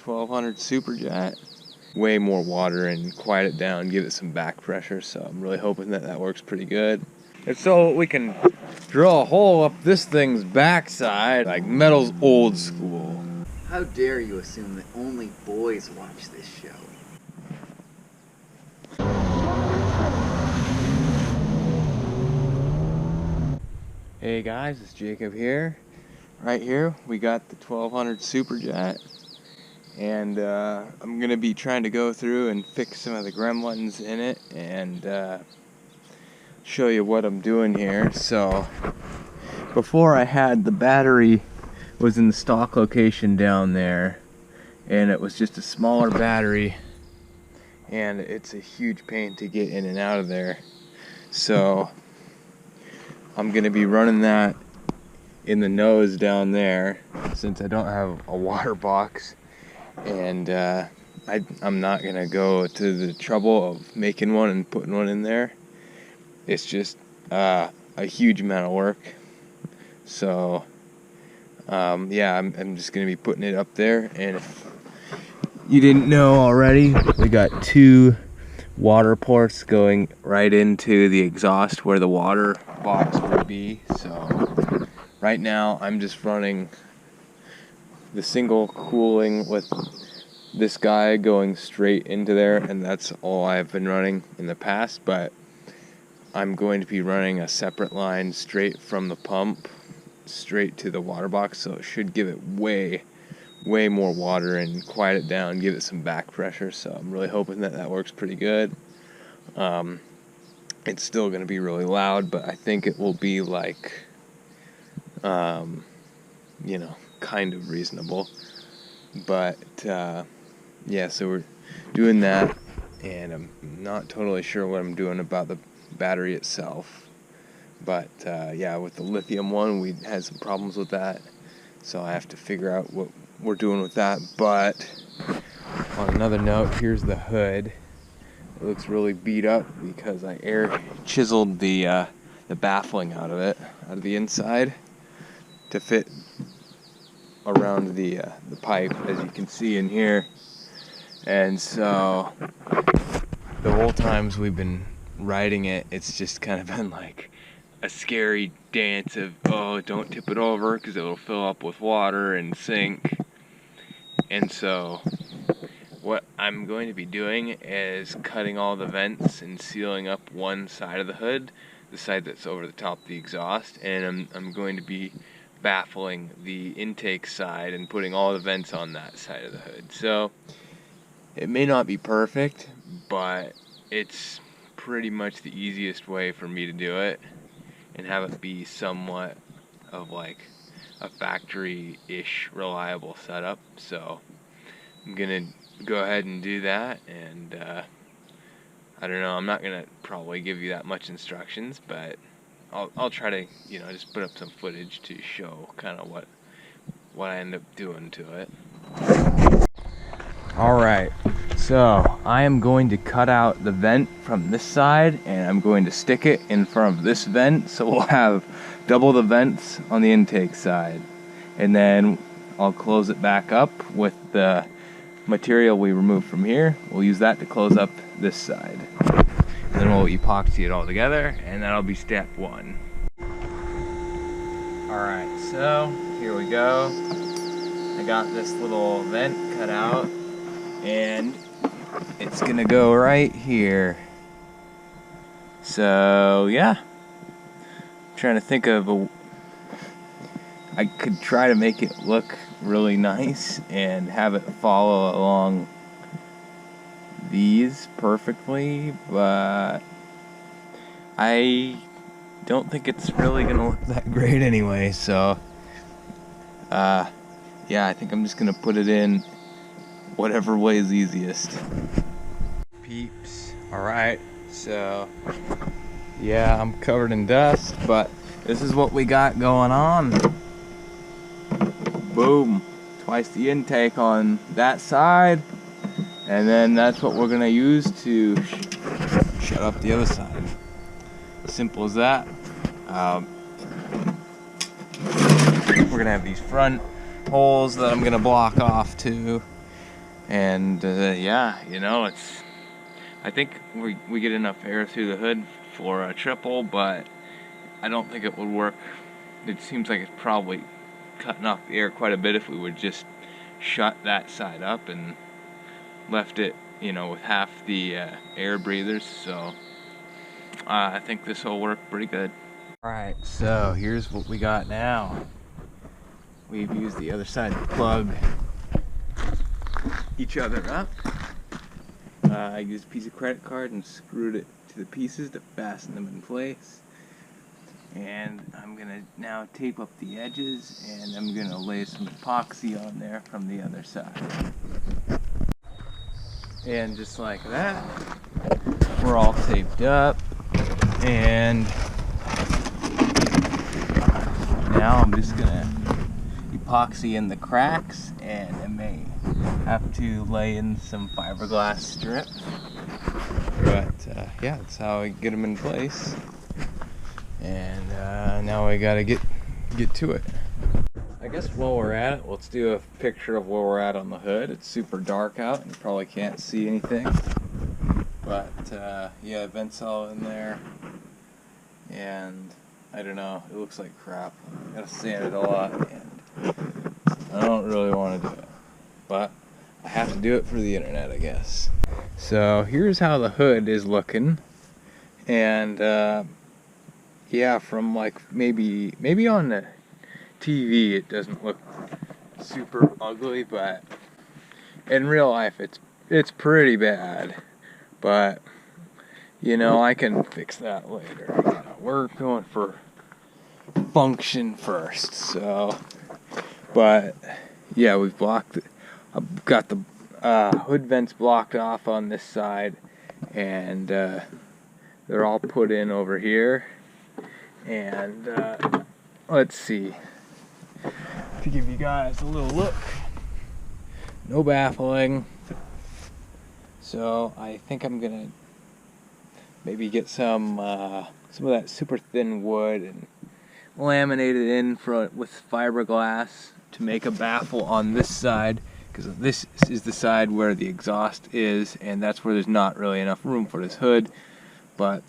1200 superjet. Way more water and quiet it down, give it some back pressure, so I'm really hoping that that works pretty good. And so we can drill a hole up this thing's backside, like metal's old school. How dare you assume that only boys watch this show? Hey guys, it's Jacob here. Right here, we got the 1200 superjet. And I'm going to be trying to go through and fix some of the gremlins in it and show you what I'm doing here. So, before I had the battery was in the stock location down there, and it was just a smaller battery, and it's a huge pain to get in and out of there. So, I'm going to be running that in the nose down there since I don't have a water box. And I'm not gonna go to the trouble of making one and putting one in there. It's just a huge amount of work. So yeah, I'm just gonna be putting it up there. And if you didn't know already, we got 2 water ports going right into the exhaust where the water box would be. So right now I'm just running the single cooling with this guy going straight into there, and that's all I've been running in the past, but I'm going to be running a separate line straight from the pump straight to the water box, so it should give it way more water and quiet it down, give it some back pressure. So I'm really hoping that that works pretty good. It's still going to be really loud, but I think it will be like you know, kind of reasonable. But yeah, so we're doing that, and I'm not totally sure what I'm doing about the battery itself. But yeah, with the lithium one, we had some problems with that, so I have to figure out what we're doing with that. But on another note, here's the hood. It looks really beat up because I air chiseled the baffling out of the inside to fit around the pipe, as you can see in here. And so the whole times we've been riding it, it's just kind of been like a scary dance of, oh, don't tip it over because it'll fill up with water and sink. And so what I'm going to be doing is cutting all the vents and sealing up one side of the hood, the side that's over the top of the exhaust, and I'm going to be baffling the intake side and putting all the vents on that side of the hood. So it may not be perfect, but it's pretty much the easiest way for me to do it and have it be somewhat of like a factory-ish reliable setup. So I'm gonna go ahead and do that, and I don't know, I'm not gonna probably give you that much instructions, but I'll try to, you know, just put up some footage to show kind of what I end up doing to it. Alright, so I am going to cut out the vent from this side, and I'm going to stick it in front of this vent, so we'll have double the vents on the intake side. And then I'll close it back up with the material we removed from here. We'll use that to close up this side. And then we'll epoxy it all together, and that'll be step 1. Alright, so here we go. I got this little vent cut out, and it's gonna go right here. So yeah, I'm trying to think of I could try to make it look really nice and have it follow along these perfectly, but I don't think it's really gonna look that great anyway. So yeah, I think I'm just gonna put it in whatever way is easiest. Peeps, alright, so yeah, I'm covered in dust, but this is what we got going on. Boom, twice the intake on that side, and then that's what we're gonna use to shut up the other side. Simple as that. We're gonna have these front holes that I'm gonna block off too, And yeah, you know, I think we get enough air through the hood for a triple, but I don't think it would work. It seems like it's probably cutting off the air quite a bit if we would just shut that side up and left it, you know, with half the air breathers. So I think this will work pretty good. Alright, so here's what we got now. We've used the other side to plug each other up. I used a piece of credit card and screwed it to the pieces to fasten them in place. And I'm gonna now tape up the edges, and I'm gonna lay some epoxy on there from the other side. And just like that, we're all taped up. And now I'm just gonna epoxy in the cracks, and I may have to lay in some fiberglass strips. But yeah, that's how I get them in place. And now we gotta get to it. I guess while we're at it, let's do a picture of where we're at on the hood. It's super dark out and you probably can't see anything. But yeah, vents all in there. And I don't know, it looks like crap. I gotta sand it a lot, and I don't really want to do it. But I have to do it for the internet, I guess. So here's how the hood is looking. And yeah, from like maybe on the TV it doesn't look super ugly, but in real life it's pretty bad. But you know, I can fix that later. You know, we're going for function first. So, but yeah, I've got the hood vents blocked off on this side, and they're all put in over here. And let's see, to give you guys a little look, no baffling. So I think I'm gonna maybe get some of that super thin wood and laminate it in with fiberglass to make a baffle on this side, because this is the side where the exhaust is, and that's where there's not really enough room for this hood. But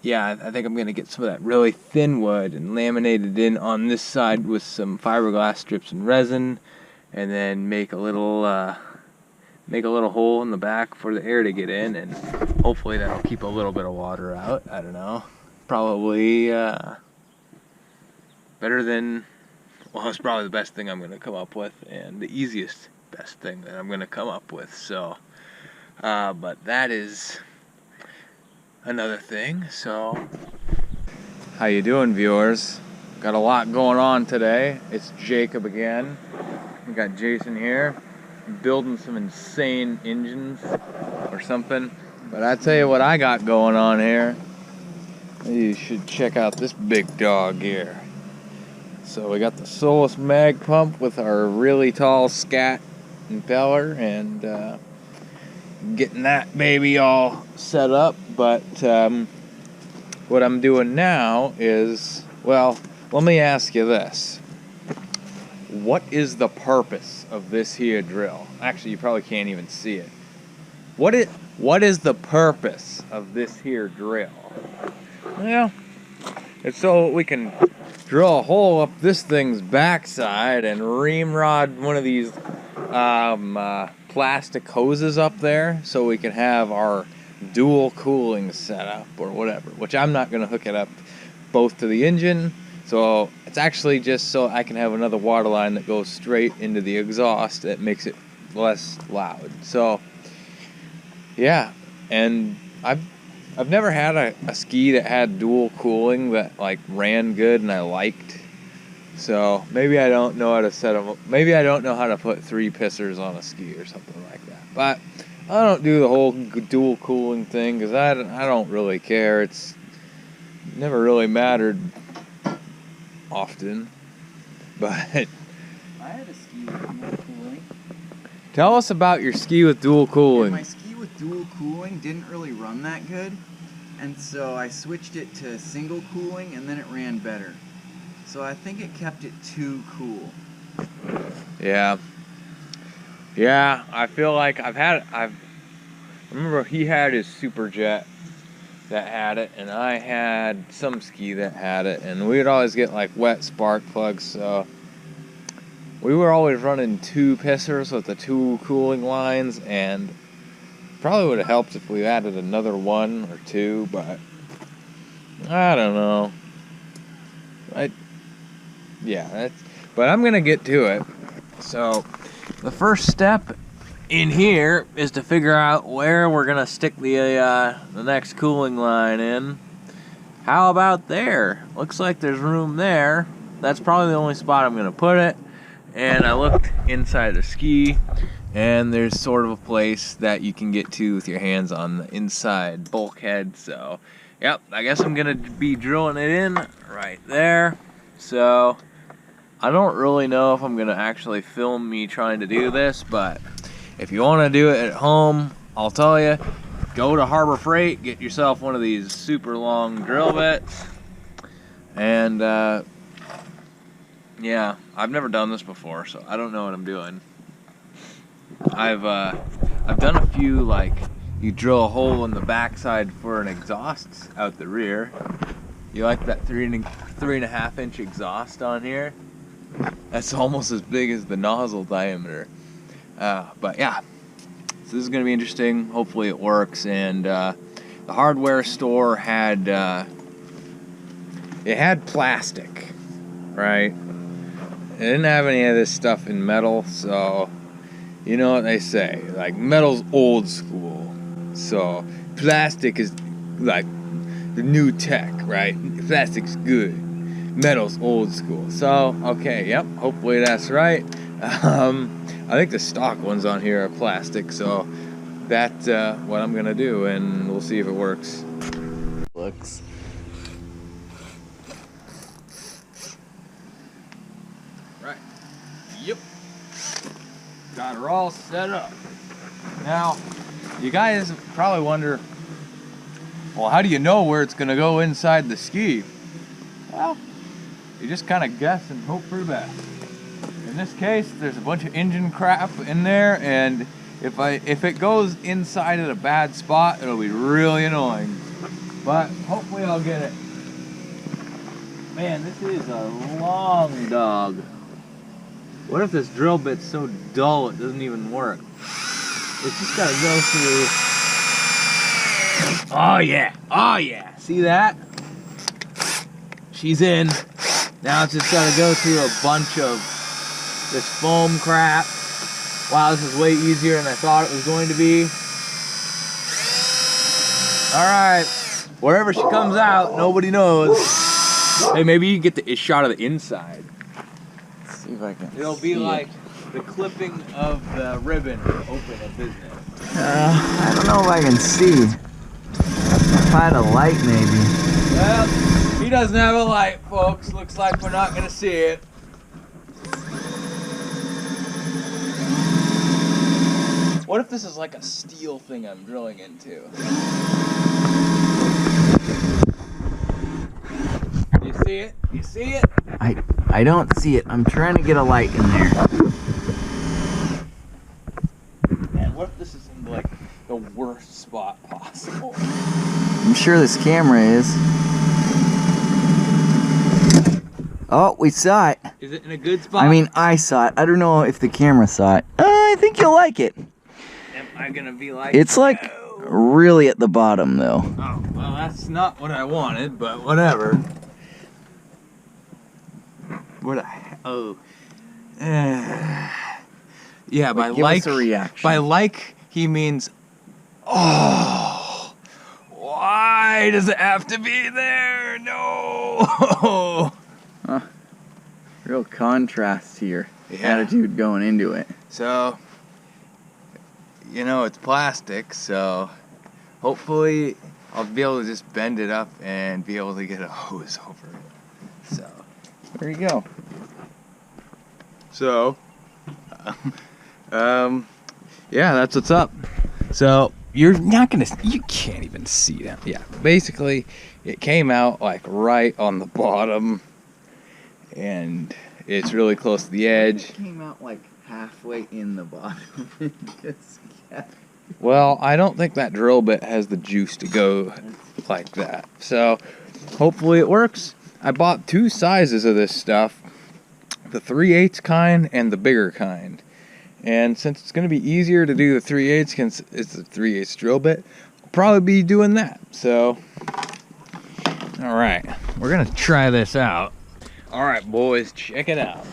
yeah, I think I'm gonna get some of that really thin wood and laminate it in on this side with some fiberglass strips and resin, and then make a little hole in the back for the air to get in, and hopefully that'll keep a little bit of water out. I don't know, probably better than, well, it's probably the best thing I'm gonna come up with, and the easiest best thing that I'm gonna come up with. So but that is another thing. So how you doing, viewers? Got a lot going on today. It's Jacob again. We got Jason here building some insane engines or something. But I tell you what I got going on here. You should check out this big dog here. So we got the Solus mag pump with our really tall scat impeller, and getting that baby all set up. But what I'm doing now is, well, let me ask you this. What is the purpose of this here drill? Actually, you probably can't even see it. What is the purpose of this here drill? Well, it's so we can drill a hole up this thing's backside and ream rod one of these plastic hoses up there, so we can have our dual cooling setup or whatever, which I'm not going to hook it up both to the engine. So it's actually just so I can have another water line that goes straight into the exhaust that makes it less loud. So yeah, and I've never had a ski that had dual cooling that like ran good and I liked. So maybe I don't know how to set them up. Maybe I don't know how to put 3 pissers on a ski or something like that. But I don't do the whole dual cooling thing because I don't really care. It's never really mattered often. But I had a ski with dual cooling. Tell us about your ski with dual cooling. My ski with dual cooling didn't really run that good, and so I switched it to single cooling, and then it ran better. So I think it kept it too cool. Yeah. Yeah, I feel like I remember he had his superjet that had it, and I had some ski that had it, and we'd always get like wet spark plugs, so we were always running 2 pissers with the 2 cooling lines, and probably would have helped if we added another 1 or 2, but I don't know. But I'm gonna get to it. So the first step in here is to figure out where we're gonna stick the next cooling line in. How about there? Looks like there's room there. That's probably the only spot I'm gonna put it. And I looked inside the ski, and there's sort of a place that you can get to with your hands on the inside bulkhead. So, yep, I guess I'm gonna be drilling it in right there. So, I don't really know if I'm gonna actually film me trying to do this, but if you want to do it at home, I'll tell you, go to Harbor Freight, get yourself one of these super long drill bits, and yeah, I've never done this before, so I don't know what I'm doing. I've done a few, like, you drill a hole in the backside for an exhaust out the rear. You like that 3.5 inch exhaust on here? That's almost as big as the nozzle diameter. But yeah, so this is gonna be interesting. Hopefully it works. And the hardware store had it had plastic, right? It didn't have any of this stuff in metal, so you know what they say, like metal's old school. So plastic is like the new tech, right? Plastic's good. Metal's old school. So okay, yep. Hopefully that's right. I think the stock ones on here are plastic, so that's what I'm gonna do, and we'll see if it works. Looks. Right. Yep. Got her all set up. Now, you guys probably wonder, well, how do you know where it's gonna go inside the ski? Well, you just kind of guess and hope for the best. In this case, there's a bunch of engine crap in there, and if it goes inside at a bad spot, it'll be really annoying. But hopefully I'll get it. Man, this is a long dog. What if this drill bit's so dull it doesn't even work? It's just gotta go through. Oh yeah, oh yeah. See that? She's in. Now it's just gotta go through a bunch of this foam crap. Wow, this is way easier than I thought it was going to be. Alright, wherever she comes out, nobody knows. Hey, maybe you can get the shot of the inside. Let's see if I can. It'll be like the clipping of the ribbon to open a business. I don't know if I can see. If I had a light, maybe. Well, he doesn't have a light, folks. Looks like we're not gonna see it. What if this is like a steel thing I'm drilling into? You see it? You see it? I don't see it. I'm trying to get a light in there. Man, what if this is in like the worst spot possible? I'm sure this camera is. Oh, we saw it. Is it in a good spot? I mean, I saw it. I don't know if the camera saw it. I think you'll like it. Am I gonna be like? It's like really at the bottom, though. Oh, well, that's not what I wanted, but whatever. What the hell? Oh. Yeah, by Give like, us a reaction. by like, he means, oh, why does it have to be there? No. Huh. Real contrast here. Yeah. Attitude going into it. So, you know, it's plastic, so hopefully I'll be able to just bend it up and be able to get a hose over it. So, There you go. so, yeah, that's what's up. So, you're not gonna, you can't even see that. Yeah, basically, it came out like right on the bottom, and it's really close to the edge. It came out like halfway in the bottom. And just kept... Well, I don't think that drill bit has the juice to go like that. So hopefully it works. I bought 2 sizes of this stuff, the 3/8 kind and the bigger kind. And since it's going to be easier to do the 3/8 since it's a 3/8 drill bit, I'll probably be doing that. So, all right, we're going to try this out. All right, boys, check it out.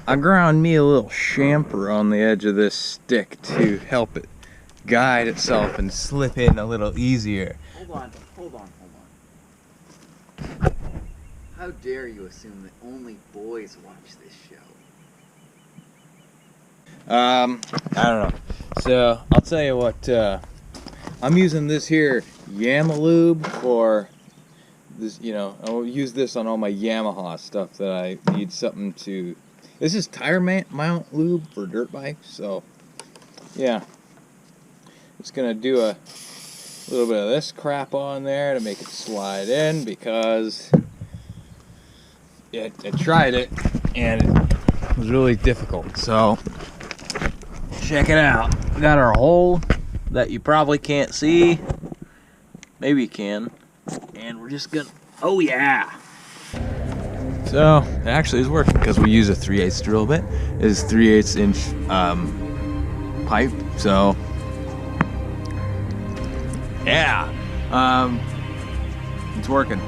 I ground me a little chamfer on the edge of this stick to help it guide itself and slip in a little easier. Hold on. How dare you assume that only boys watch this show? I don't know. So I'll tell you what. I'm using this here Yamalube for this. You know, I'll use this on all my Yamaha stuff that I need something to. This is tire mount lube for dirt bikes. So yeah, it's gonna do a little bit of this crap on there to make it slide in because I tried it and it was really difficult. So check it out. We got our hole that you probably can't see. Maybe you can. And we're just gonna, oh yeah. So it actually is working because we use a 3/8 drill bit. It's 3/8 inch pipe. So yeah, it's working.